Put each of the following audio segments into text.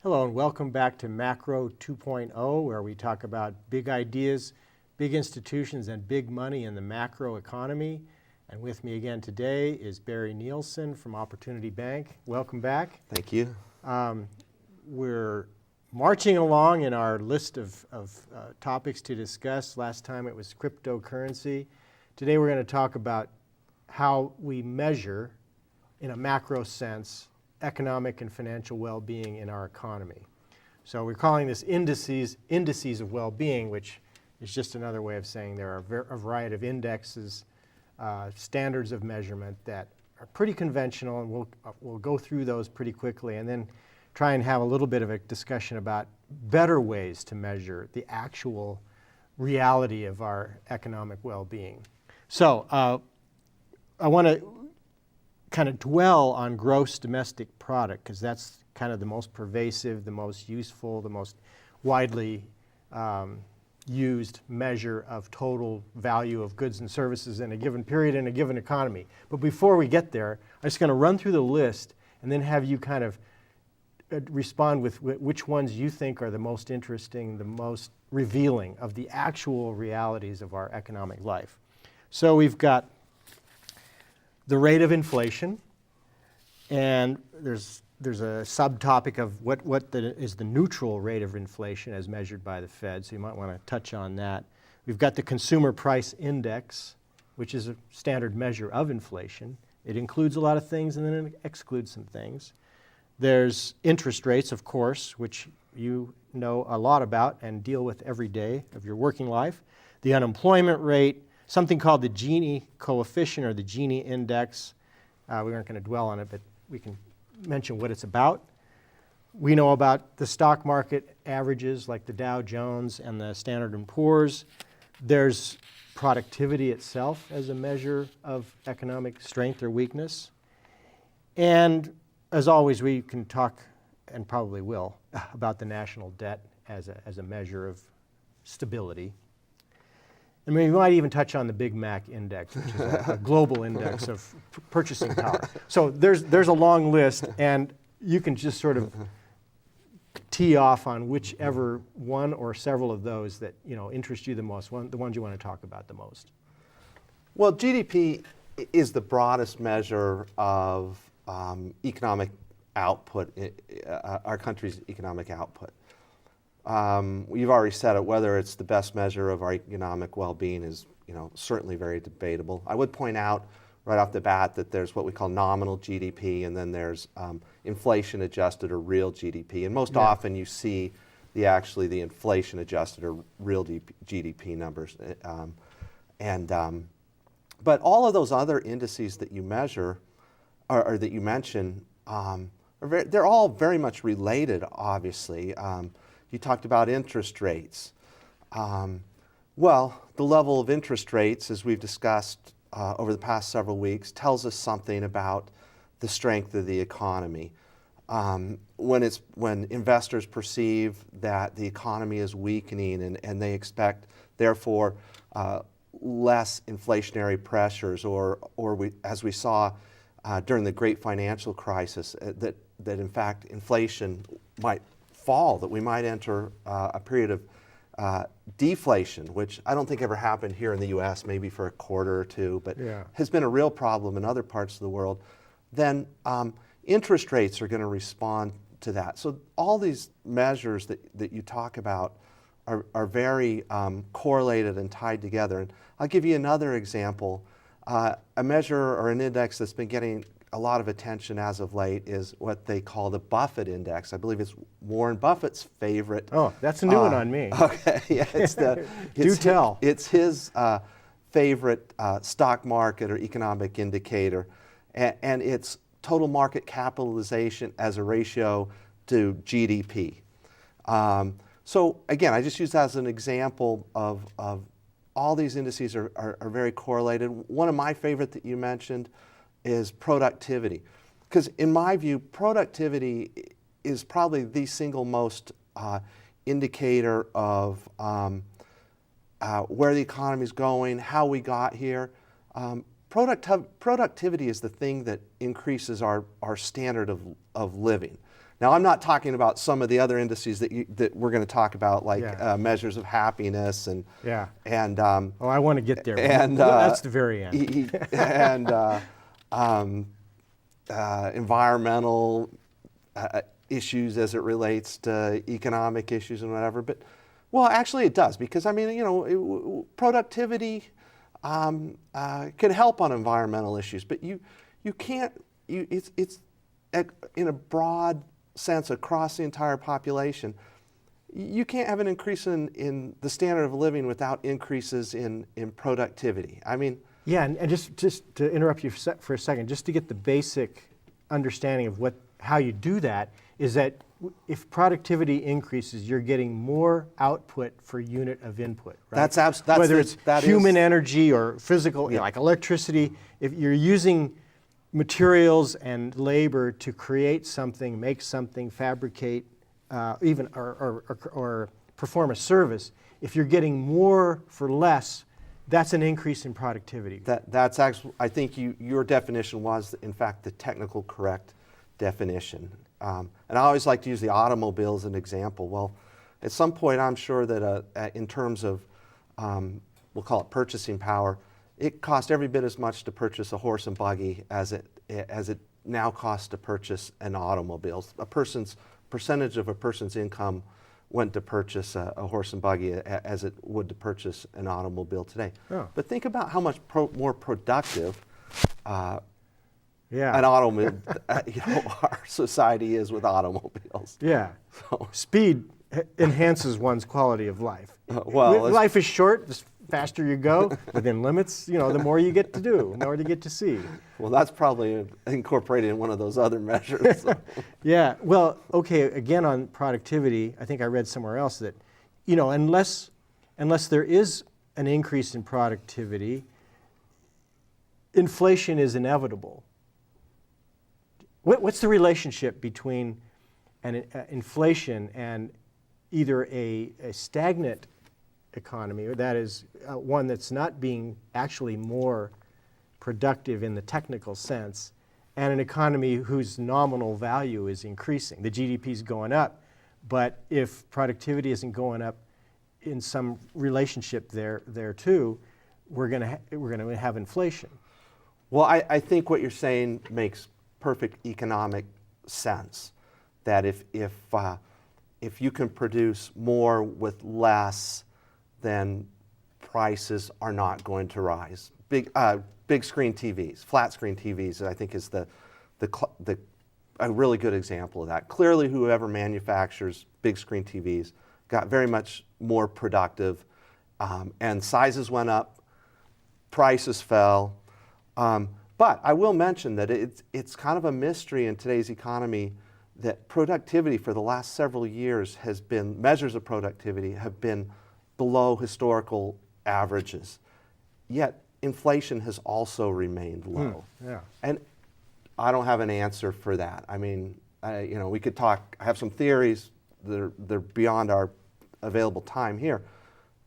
Hello and welcome back to Macro 2.0, where we talk about big ideas, big institutions, and big money in the macro economy. And with me again today is Barry Nielsen from Opportunity Bank. Welcome back. Thank you. We're marching along in our list of topics to discuss. Last time it was cryptocurrency. Today we're going to talk about how we measure, in a macro sense, economic and financial well-being in our economy. So we're calling this indices of well-being, which is just another way of saying there are a variety of indexes, standards of measurement that are pretty conventional, and we'll go through those pretty quickly and then try and have a little bit of a discussion about better ways to measure the actual reality of our economic well-being. So I want to kind of dwell on gross domestic product, because that's kind of the most pervasive, the most useful, the most widely used measure of total value of goods and services in a given period in a given economy. But before we get there, I'm just going to run through the list and then have you kind of respond with which ones you think are the most interesting, the most revealing of the actual realities of our economic life. So we've got the rate of inflation, and there's a subtopic of what is the neutral rate of inflation as measured by the Fed, so you might want to touch on that. We've got the consumer price index, which is a standard measure of inflation. It includes a lot of things and then it excludes some things. There's interest rates, of course, which you know a lot about and deal with every day of your working life. The unemployment rate, something called the Gini coefficient or the Gini index. We aren't going to dwell on it, but we can mention what it's about. We know about the stock market averages like the Dow Jones and the Standard & Poor's. There's productivity itself as a measure of economic strength or weakness. And as always, we can talk, and probably will, about the national debt as a measure of stability. I mean, we might even touch on the Big Mac index, which is a global index of purchasing power. So there's a long list, and you can just sort of tee off on whichever one or several of those that interest you the most, the ones you want to talk about the most. Well, GDP is the broadest measure of economic output, our country's economic output. You've already said it, whether it's the best measure of our economic well-being is certainly very debatable. I would point out right off the bat that there's what we call nominal GDP, and then there's inflation adjusted or real GDP. And most often you see the inflation adjusted or real GDP numbers. But all of those other indices that you measure or that you mention, they're all very much related, obviously. You talked about interest rates. Well, the level of interest rates, as we've discussed over the past several weeks, tells us something about the strength of the economy. When investors perceive that the economy is weakening and they expect, therefore, less inflationary pressures, as we saw during the Great Financial Crisis, that in fact inflation might fall, that we might enter a period of deflation, which I don't think ever happened here in the U.S., maybe for a quarter or two, but has been a real problem in other parts of the world, then interest rates are going to respond to that. So all these measures that you talk about are very correlated and tied together. And I'll give you another example. A measure or an index that's been getting a lot of attention as of late is what they call the Buffett Index. I believe it's Warren Buffett's favorite. Oh, that's a new one on me. Okay, yeah, it's his favorite stock market or economic indicator, and it's total market capitalization as a ratio to GDP. So again, I just use that as an example of all these indices are very correlated. One of my favorite that you mentioned is productivity. Because in my view, productivity is probably the single most indicator of where the economy is going, how we got here. Productivity is the thing that increases our standard of living. Now, I'm not talking about some of the other indices that we're going to talk about, like Yeah. measures of happiness and Yeah. and Oh, I want to get there. and Well, that's the very end. and environmental issues as it relates to economic issues and whatever. But well, actually, it does, because I mean, productivity could help on environmental issues, but you can't. It's in a broad sense across the entire population. You can't have an increase in the standard of living without increases in productivity. I mean, Yeah, and just to interrupt you for a second, just to get the basic understanding of how you do that, is that if productivity increases, you're getting more output for unit of input, right? That's whether it's human energy or physical, Yeah. like electricity. If you're using materials and labor to create something, make something, fabricate, even or perform a service, if you're getting more for less, that's an increase in productivity. That's actually, I think your definition was, in fact, the technical correct definition. And I always like to use the automobile as an example. Well, at some point, I'm sure that in terms of, we'll call it purchasing power, it cost every bit as much to purchase a horse and buggy as it now costs to purchase an automobile. A person's percentage of a person's income went to purchase a horse and buggy as it would to purchase an automobile today. Oh. But think about how much more productive Yeah. an automobile, our society is with automobiles. Yeah. So, Speed enhances one's quality of life. well, Life is short. The faster you go within limits, the more you get to do, the more you get to see. well, that's probably incorporated in one of those other measures. So. Yeah. Well, okay. Again, on productivity, I think I read somewhere else that, unless there is an increase in productivity, inflation is inevitable. What's the relationship between inflation and either a stagnant economy, or that is one that's not being actually more productive in the technical sense, and an economy whose nominal value is increasing? The GDP is going up, but if productivity isn't going up in some relationship there too, we're going to have inflation. Well, I think what you're saying makes perfect economic sense. That if you can produce more with less, then prices are not going to rise. Big screen TVs, flat screen TVs, I think is a really good example of that. Clearly, whoever manufactures big screen TVs got very much more productive, and sizes went up, prices fell. But I will mention that it's kind of a mystery in today's economy that productivity for the last several years measures of productivity have been below historical averages. Yet inflation has also remained low. Yeah. And I don't have an answer for that. I mean, we could talk, I have some theories, they're beyond our available time here.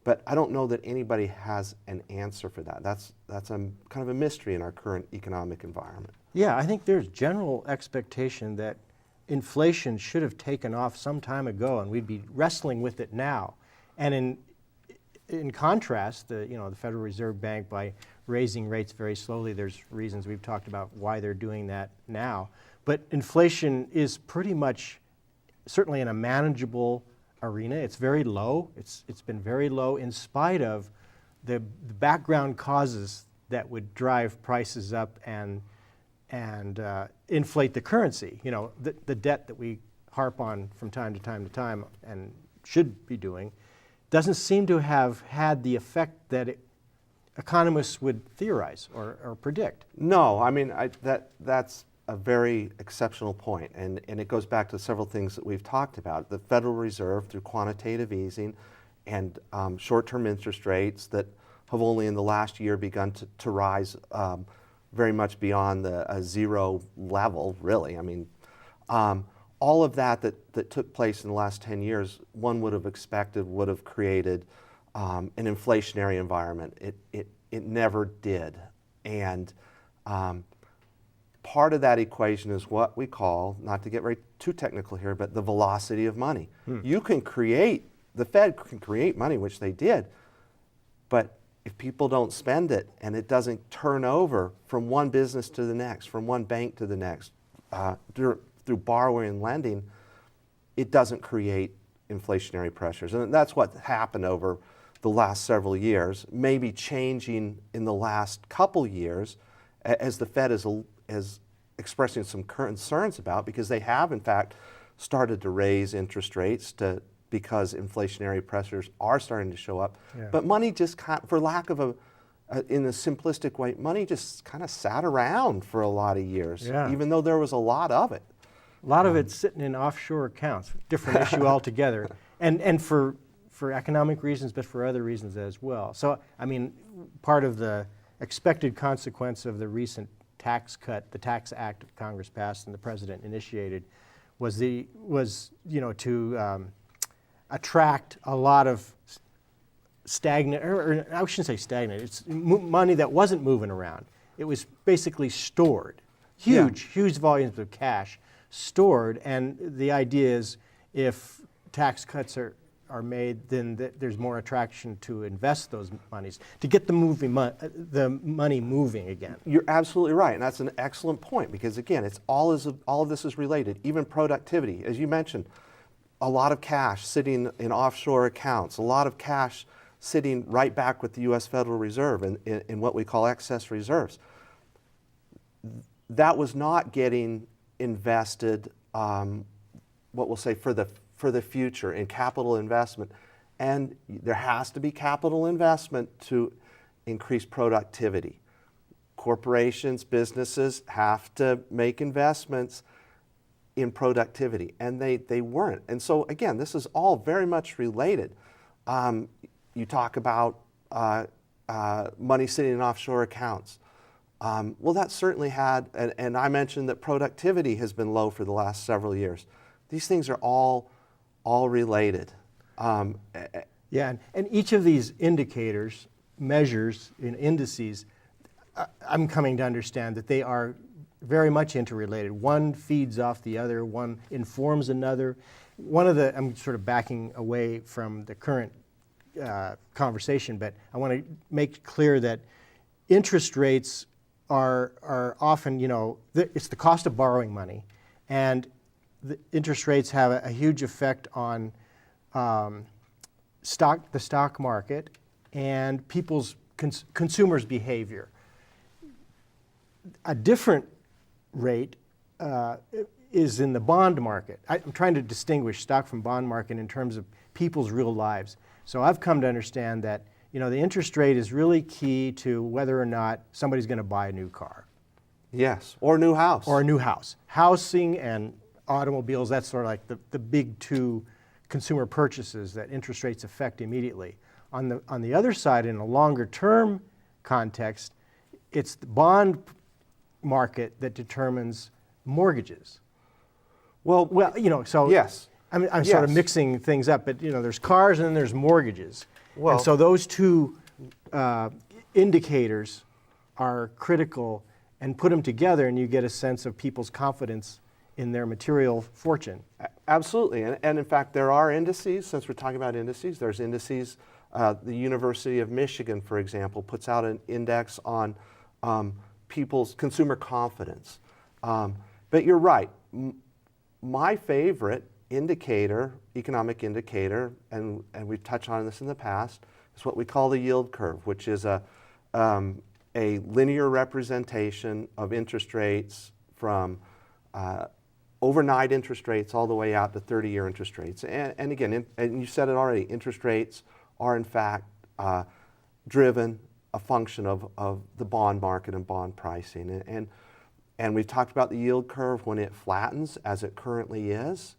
But I don't know that anybody has an answer for that. That's kind of a mystery in our current economic environment. Yeah, I think there's general expectation that inflation should have taken off some time ago, and we'd be wrestling with it now. And in contrast, the Federal Reserve Bank, by raising rates very slowly, there's reasons we've talked about why they're doing that now. But inflation is pretty much certainly in a manageable arena. It's very low. It's been very low in spite of the background causes that would drive prices up and inflate the currency. The debt that we harp on from time to time and should be doing doesn't seem to have had the effect that economists would theorize or predict. No, I mean that's a very exceptional point, and it goes back to several things that we've talked about. The Federal Reserve, through quantitative easing and short-term interest rates that have only in the last year begun to rise very much beyond the zero level, really. I mean, all of that took place in the last 10 years, one would have expected would have created an inflationary environment. It never did. And part of that equation is what we call, not to get too technical here, but the velocity of money. You can create, the Fed can create money, which they did, but if people don't spend it and it doesn't turn over from one business to the next, from one bank to the next, through borrowing and lending, it doesn't create inflationary pressures. And that's what happened over the last several years, maybe changing in the last couple years as the Fed is expressing some concerns about, because they have in fact started to raise interest rates because inflationary pressures are starting to show up. Yeah. But money just, for lack of in a simplistic way, money just kind of sat around for a lot of years, even though there was a lot of it. A lot of it's sitting in offshore accounts, different issue altogether, and for economic reasons, but for other reasons as well. So, I mean, part of the expected consequence of the recent tax cut, the Tax Act Congress passed and the President initiated, was to attract a lot of stagnant, or I shouldn't say stagnant, it's money that wasn't moving around. It was basically stored, huge volumes of cash stored, and the idea is if tax cuts are made, then there's more attraction to invest those monies, to get the money moving again. You're absolutely right, and that's an excellent point, because again, all of this is related. Even productivity, as you mentioned, a lot of cash sitting in offshore accounts, a lot of cash sitting right back with the U.S. Federal Reserve in what we call excess reserves. That was not getting invested, what we'll say, for the future in capital investment. And there has to be capital investment to increase productivity. Corporations, businesses have to make investments in productivity, and they weren't. And so again, this is all very much related. You talk about money sitting in offshore accounts. Well, that certainly had, and I mentioned that productivity has been low for the last several years. These things are all related. Yeah, and each of these indicators, measures, indices, I'm coming to understand that they are very much interrelated. One feeds off the other, one informs another. I'm sort of backing away from the current conversation, but I want to make clear that interest rates are often, it's the cost of borrowing money, and the interest rates have a huge effect on the stock market and people's consumers' behavior. A different rate is in the bond market. I'm trying to distinguish stock from bond market in terms of people's real lives. So I've come to understand that the interest rate is really key to whether or not somebody's going to buy a new car. Yes, or a new house. Or a new house. Housing and automobiles, that's sort of like the big two consumer purchases that interest rates affect immediately. On the other side, in a longer term context, it's the bond market that determines mortgages. Well, so yes. I'm sort of mixing things up, but there's cars and then there's mortgages. Well, and so those two indicators are critical, and put them together and you get a sense of people's confidence in their material fortune. Absolutely, and in fact there are indices, since we're talking about indices, there's indices. The University of Michigan, for example, puts out an index on people's consumer confidence. But you're right, my favorite indicator, economic indicator, and we've touched on this in the past, is what we call the yield curve, which is a linear representation of interest rates from overnight interest rates all the way out to 30-year interest rates. And again, and you said it already, interest rates are in fact driven a function of the bond market and bond pricing. And we've talked about the yield curve when it flattens, as it currently is.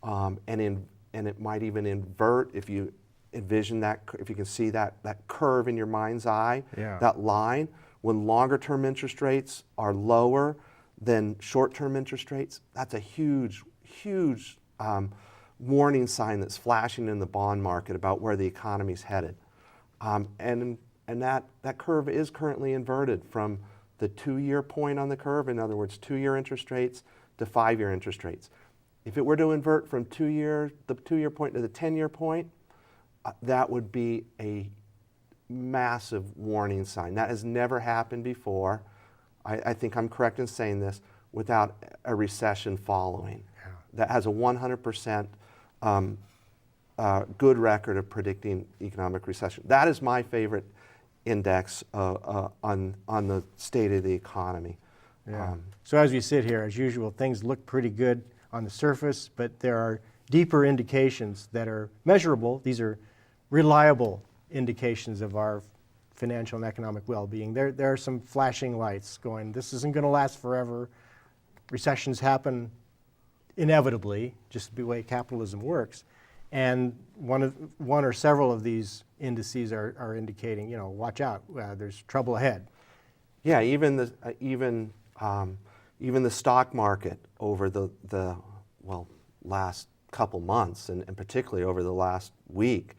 And it might even invert if you envision that, if you can see that curve in your mind's eye, that line. When longer term interest rates are lower than short term interest rates, that's a huge warning sign that's flashing in the bond market about where the economy's headed. And that curve is currently inverted from the 2-year point on the curve, in other words, 2-year interest rates to 5-year interest rates. If it were to invert from the 2-year point to the 10-year point, that would be a massive warning sign. That has never happened before. I think I'm correct in saying this, without a recession following. Yeah. That has a 100% good record of predicting economic recession. That is my favorite index on the state of the economy. Yeah. So as we sit here, as usual, things look pretty good on the surface, but there are deeper indications that are measurable. These are reliable indications of our financial and economic well-being. There are some flashing lights going, this isn't going to last forever. Recessions happen inevitably, just the way capitalism works. And one or several of these indices are indicating, watch out, there's trouble ahead. Yeah, even the stock market over the last couple months, and particularly over the last week,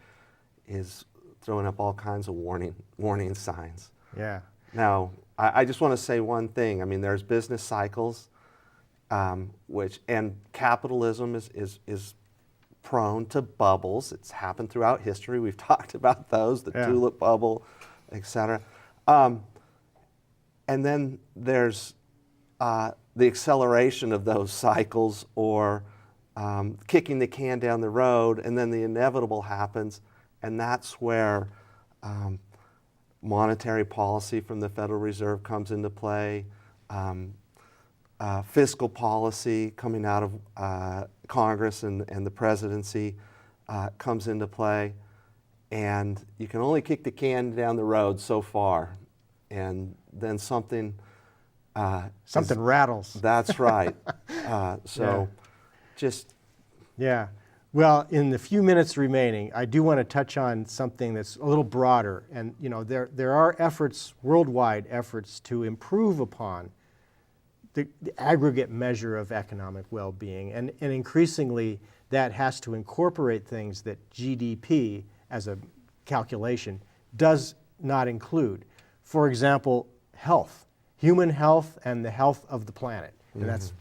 is throwing up all kinds of warning signs. Yeah. Now, I just want to say one thing. I mean, there's business cycles, and capitalism is prone to bubbles. It's happened throughout history. We've talked about those, the tulip bubble, et cetera. And then there's the acceleration of those cycles, or kicking the can down the road, and then the inevitable happens, and that's where monetary policy from the Federal Reserve comes into play, fiscal policy coming out of Congress and the presidency comes into play, and you can only kick the can down the road so far, and then something rattles. That's right. Yeah. Well, in the few minutes remaining, I do want to touch on something that's a little broader. And there are efforts, worldwide efforts, to improve upon the aggregate measure of economic well-being. And increasingly, that has to incorporate things that GDP, as a calculation, does not include. For example, health, human health and the health of the planet. And that's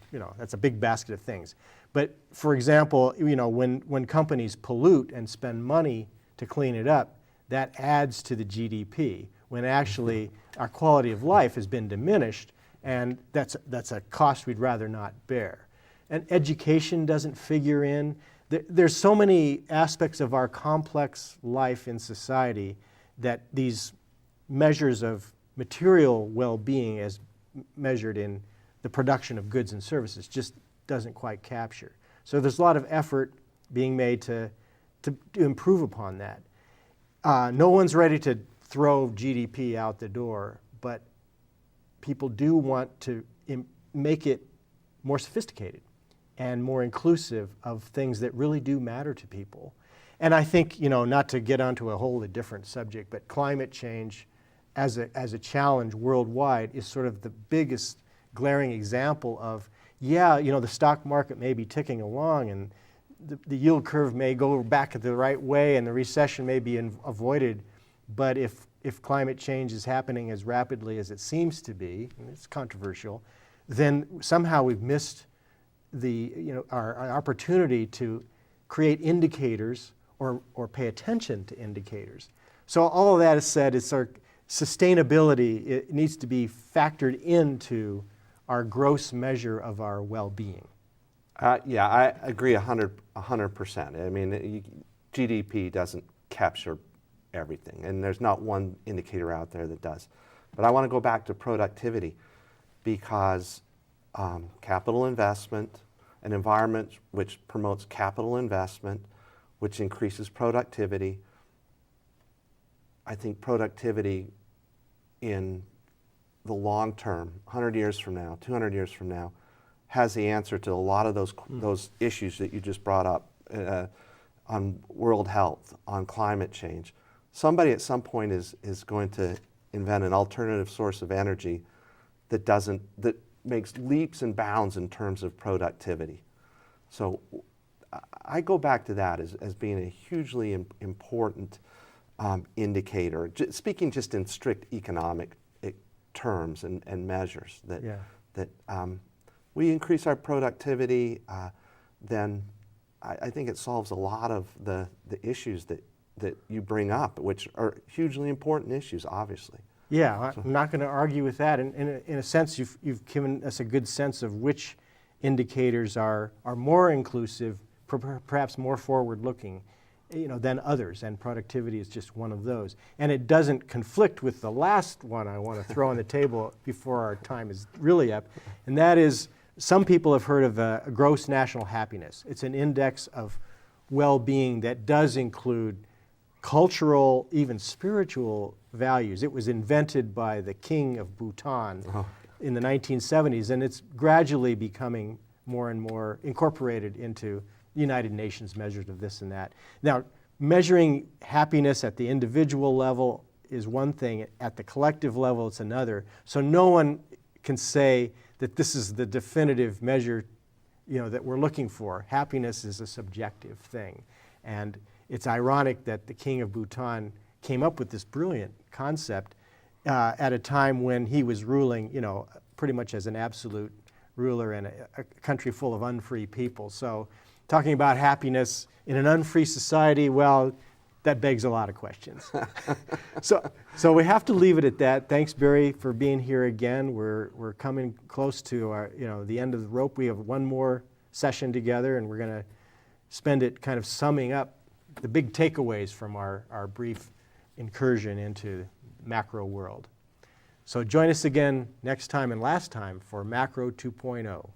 a big basket of things. But for example, when companies pollute and spend money to clean it up, that adds to the GDP, when actually our quality of life has been diminished, and that's a cost we'd rather not bear. And education doesn't figure in. There's so many aspects of our complex life in society that these measures of material well-being, as measured in the production of goods and services, just doesn't quite capture. So there's a lot of effort being made to improve upon that. No one's ready to throw GDP out the door, but people do want to make it more sophisticated and more inclusive of things that really do matter to people. And I think, not to get onto a wholly different subject, but climate change as a challenge worldwide is sort of the biggest glaring example of, the stock market may be ticking along, and the yield curve may go back the right way, and the recession may be avoided. But if climate change is happening as rapidly as it seems to be, and it's controversial, then somehow we've missed our opportunity to create indicators or pay attention to indicators. So all of that is said, it's our sustainability. It needs to be factored into our gross measure of our well-being. Yeah, I agree 100%. I mean, GDP doesn't capture everything, and there's not one indicator out there that does. But I want to go back to productivity, because capital investment, an environment which promotes capital investment, which increases productivity, I think productivity in the long term, 100 years from now, 200 years from now, has the answer to a lot of those issues that you just brought up on world health, on climate change. Somebody at some point is going to invent an alternative source of energy that makes leaps and bounds in terms of productivity. So I go back to that as being a hugely important indicator, speaking just in strict economic terms and measures. That Yeah. we increase our productivity, then I think it solves a lot of the issues that you bring up, which are hugely important issues, obviously. Yeah, I'm not going to argue with that. In a sense, you've given us a good sense of which indicators are more inclusive, perhaps more forward-looking, than others, and productivity is just one of those. And it doesn't conflict with the last one I want to throw on the table before our time is really up, and that is, some people have heard of a gross national happiness. It's an index of well-being that does include cultural, even spiritual values. It was invented by the king of Bhutan in the 1970s, and it's gradually becoming more and more incorporated into the United Nations measures of this and that. Now, measuring happiness at the individual level is one thing. At the collective level, it's another. So no one can say that this is the definitive measure, that we're looking for. Happiness is a subjective thing. And it's ironic that the king of Bhutan came up with this brilliant concept at a time when he was ruling, pretty much as an absolute ruler in a country full of unfree people. So talking about happiness in an unfree society, well, that begs a lot of questions. So we have to leave it at that. Thanks, Barry, for being here again. We're coming close to our, the end of the rope. We have one more session together, and we're going to spend it kind of summing up the big takeaways from our brief incursion into macro world. So join us again next time and last time for Macro 2.0.